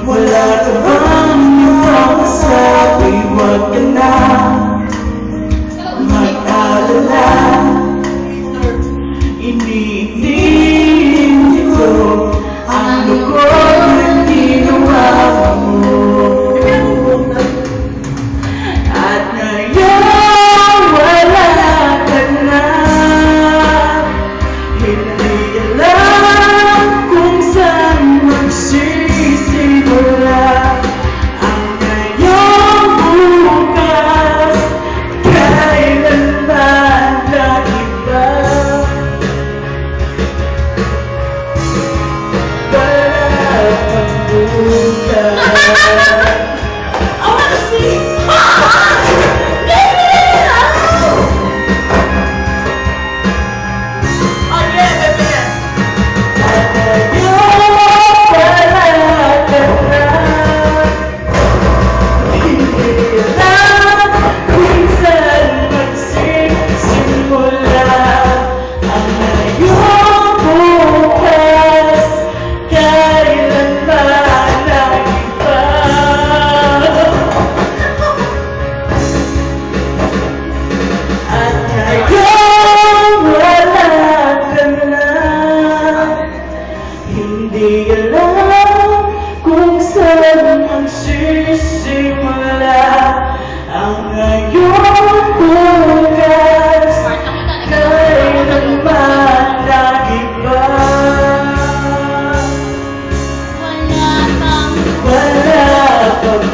Wala ka bang ibang masabi? Huwag ka na mag-alala. Iniinit ko ang lungkot na ginawa mo. At ngayon wala ka na. Hindi alam kung saan magsisimula ang ngayong bukas. Kailan ba nag-iba? Wala kang bukas. I wanna see. Oh yeah, baby, yeah. At ngayon wala ka na. Hindi alam kung saan magsisimula ang ngayong bukas. Kailan ba nag-iba? At ngayon wala ka na. Hindi alam kung saan magsisimula ang ngayong bukas. Kailan ba nag-iba? Wala kang Wala pang